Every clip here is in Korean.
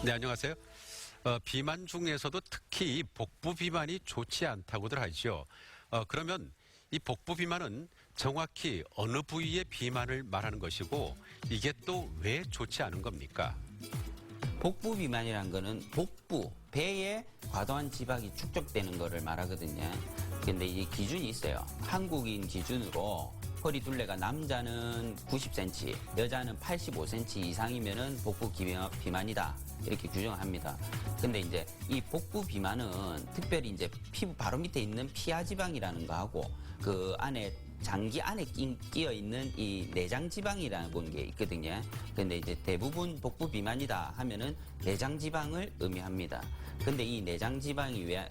네, 안녕하세요. 비만 중에서도 특히 이 복부 비만이 좋지 않다고들 하죠. 그러면 이 복부 비만은 정확히 어느 부위의 비만을 말하는 것이고 이게 또 왜 좋지 않은 겁니까? 복부 비만이란 거는 복부, 배에 과도한 지방이 축적되는 거를 말하거든요. 근데 이 기준이 있어요. 한국인 기준으로 허리 둘레가 남자는 90cm, 여자는 85cm 이상이면은 복부 비만이다. 이렇게 규정을 합니다. 근데 이제 이 복부 비만은 특별히 이제 피부 바로 밑에 있는 피하 지방이라는 거하고 그 안에 장기 안에 끼어 있는 이 내장 지방이라는 게 있거든요. 근데 이제 대부분 복부 비만이다 하면은 내장 지방을 의미합니다. 근데 이 내장 지방이 왜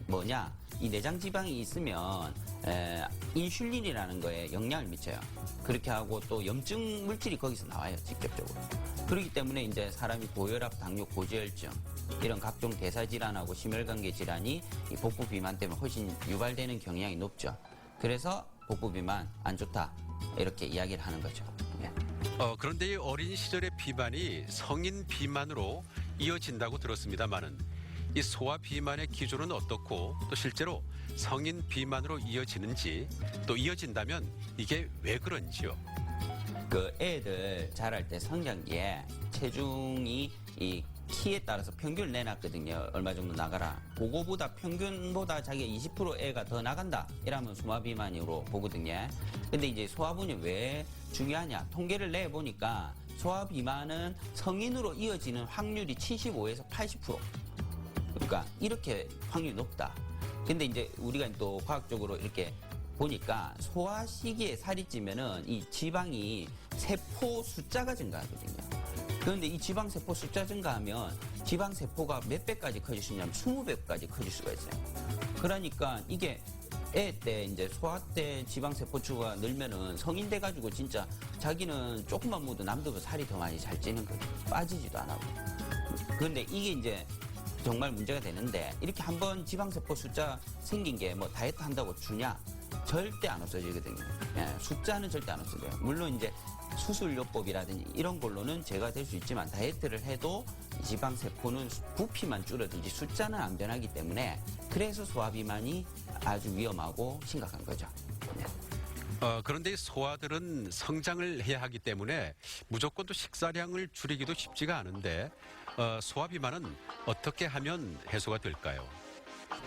뭐냐? 이 내장 지방이 있으면 인슐린이라는 거에 영향을 미쳐요. 그렇게 하고 또 염증 물질이 거기서 나와요, 직접적으로. 그렇기 때문에 이제 사람이 고혈압, 당뇨, 고지혈증 이런 각종 대사 질환하고 심혈관계 질환이 이 복부 비만 때문에 훨씬 유발되는 경향이 높죠. 그래서 복부 비만 안 좋다 이렇게 이야기를 하는 거죠. 예. 그런데 이 어린 시절의 비만이 성인 비만으로 이어진다고 들었습니다만은 이 소아 비만의 기준은 어떻고 또 실제로 성인 비만으로 이어지는지 또 이어진다면 이게 왜 그런지요? 그 애들 자랄 때 성장기에 체중이 이 키에 따라서 평균을 내놨거든요. 얼마 정도 나가라. 그거보다 평균보다 자기가 20% 애가 더 나간다. 이러면 소아비만으로 보거든요. 근데 이제 소아비만이 왜 중요하냐. 통계를 내보니까 소아비만은 성인으로 이어지는 확률이 75에서 80%. 그러니까 이렇게 확률이 높다. 근데 이제 우리가 또 과학적으로 이렇게 보니까 소아 시기에 살이 찌면은 이 지방이 세포 숫자가 증가하거든요. 그런데 이 지방세포 숫자 증가하면 지방세포가 몇 배까지 커질 수 있냐면 20배까지 커질 수가 있어요. 그러니까 이게 애 때 이제 소아 때 지방세포추가 늘면은 성인 돼가지고 진짜 자기는 조금만 먹어도 남들보다 살이 더 많이 잘 찌는 거죠. 빠지지도 안 하고. 그런데 이게 이제 정말 문제가 되는데 이렇게 한번 지방세포 숫자 생긴 게 뭐 다이어트 한다고 주냐? 절대 안 없어지거든요. 예, 숫자는 절대 안 없어져요. 물론 이제 수술요법이라든지 이런 걸로는 제가 될 수 있지만 다이어트를 해도 지방세포는 부피만 줄어들지 숫자는 안 변하기 때문에 그래서 소아비만이 아주 위험하고 심각한 거죠. 네. 그런데 이 소아들은 성장을 해야 하기 때문에 무조건 또 식사량을 줄이기도 쉽지가 않은데 소아비만은 어떻게 하면 해소가 될까요?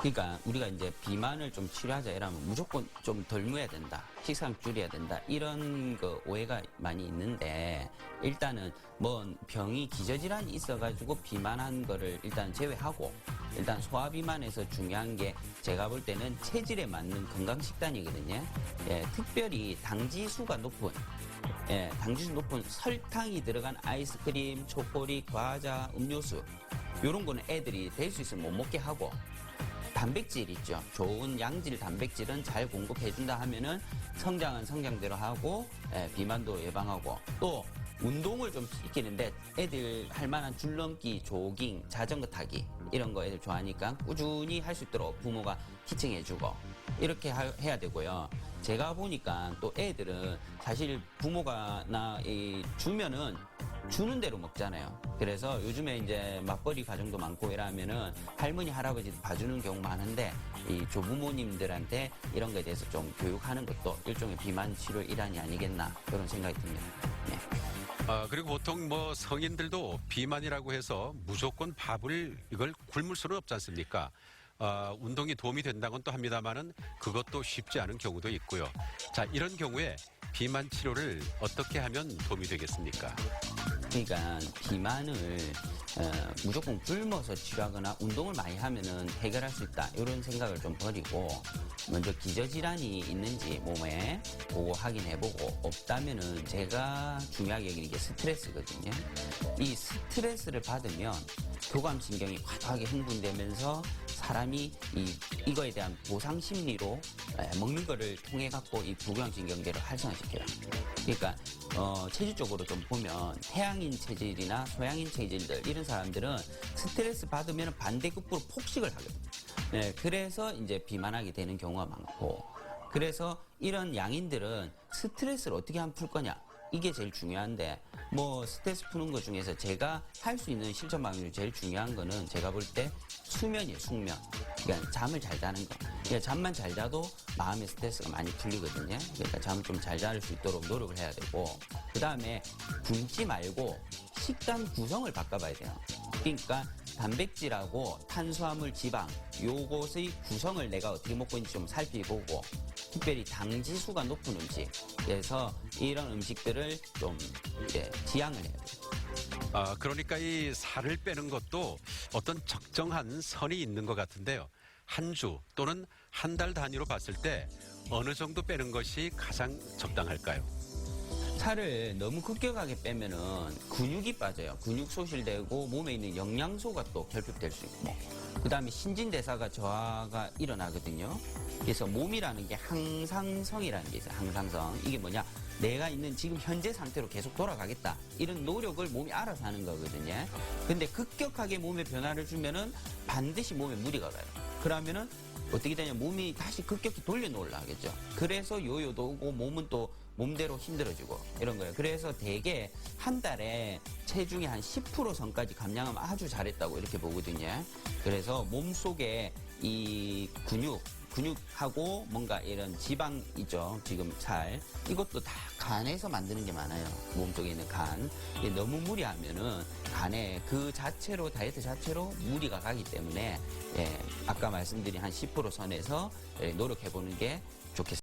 그러니까 우리가 이제 비만을 좀 치료하자 이러면 무조건 좀 덜 먹어야 된다. 식사량 줄여야 된다. 이런 그 오해가 많이 있는데 일단은 뭐 병이 기저질환이 있어가지고 비만한 거를 일단 제외하고 일단 소아비만에서 중요한 게 제가 볼 때는 체질에 맞는 건강식단이거든요. 예, 특별히 당지수가 높은 당지수 높은 설탕이 들어간 아이스크림, 초콜릿, 과자, 음료수 이런 거는 애들이 될 수 있으면 못 먹게 하고 단백질 있죠. 좋은 양질 단백질은 잘 공급해준다 하면은 성장은 성장대로 하고 비만도 예방하고 또 운동을 좀 시키는데 애들 할 만한 줄넘기, 조깅, 자전거 타기 이런 거 애들 좋아하니까 꾸준히 할 수 있도록 부모가 티칭해주고 이렇게 해야 되고요. 제가 보니까 또 애들은 사실 부모가 주면은 주는 대로 먹잖아요. 그래서 요즘에 이제 맞벌이 가정도 많고 이러면은 할머니, 할아버지도 봐주는 경우 많은데 이 조부모님들한테 이런 거에 대해서 좀 교육하는 것도 일종의 비만 치료 일환이 아니겠나 그런 생각이 듭니다. 네. 그리고 보통 뭐 성인들도 비만이라고 해서 무조건 밥을 이걸 굶을 수는 없지 않습니까? 운동이 도움이 된다고는 또 합니다만은 그것도 쉽지 않은 경우도 있고요. 자, 이런 경우에 비만 치료를 어떻게 하면 도움이 되겠습니까? 그러니까 비만을 무조건 굶어서 치료하거나 운동을 많이 하면은 해결할 수 있다 이런 생각을 좀 버리고 먼저 기저질환이 있는지 몸에 그거 확인해보고 없다면은 제가 중요하게 여기는 게 스트레스거든요. 이 스트레스를 받으면 교감신경이 과도하게 흥분되면서 사람이 이거에 대한 보상 심리로 먹는 거를 통해 갖고 이 부교감신경계를 활성화시켜요. 그러니까 체질적으로 좀 보면 태양인 체질이나 소양인 체질들 이런 사람들은 스트레스 받으면 반대급부로 폭식을 하거든요. 네, 그래서 이제 비만하게 되는 경우가 많고 그래서 이런 양인들은 스트레스를 어떻게 하면 풀 거냐 이게 제일 중요한데 뭐 스트레스 푸는 것 중에서 제가 할 수 있는 실천 방법 중에 제일 중요한 거는 제가 볼 때 수면이에요, 숙면. 그러니까 잠을 잘 자는 거. 그러니까 잠만 잘 자도 마음의 스트레스가 많이 풀리거든요. 그러니까 잠을 좀 잘 잘 수 있도록 노력을 해야 되고, 그 다음에 굶지 말고 식단 구성을 바꿔봐야 돼요. 그러니까 단백질하고 탄수화물, 지방 요것의 구성을 내가 어떻게 먹고 있는지 좀 살펴보고, 특별히 당 지수가 높은 음식, 그래서 이런 음식들을 좀 이제 지양을 해야 돼요. 그러니까 이 살을 빼는 것도 어떤 적정한 선이 있는 것 같은데요. 한 주 또는 한 달 단위로 봤을 때 어느 정도 빼는 것이 가장 적당할까요? 살을 너무 급격하게 빼면은 근육이 빠져요. 근육 소실되고 몸에 있는 영양소가 또 결핍될 수 있고, 그 다음에 신진대사가 저하가 일어나거든요. 그래서 몸이라는 게 항상성이라는 게 있어요. 항상성. 이게 뭐냐? 내가 있는 지금 현재 상태로 계속 돌아가겠다. 이런 노력을 몸이 알아서 하는 거거든요. 근데 급격하게 몸에 변화를 주면은 반드시 몸에 무리가 가요. 그러면은 어떻게 되냐? 몸이 다시 급격히 돌려놓으려 하겠죠. 그래서 요요도 오고 몸은 또 몸대로 힘들어지고 이런 거예요. 그래서 대개 한 달에 체중의 한 10% 선까지 감량하면 아주 잘했다고 이렇게 보거든요. 그래서 몸속에 이 근육하고 뭔가 이런 지방 있죠. 지금 살. 이것도 다 간에서 만드는 게 많아요. 몸속에 있는 간. 이게 너무 무리하면은 간에 그 자체로, 다이어트 자체로 무리가 가기 때문에, 예, 아까 말씀드린 한 10% 선에서 노력해 보는 게 좋겠습니다.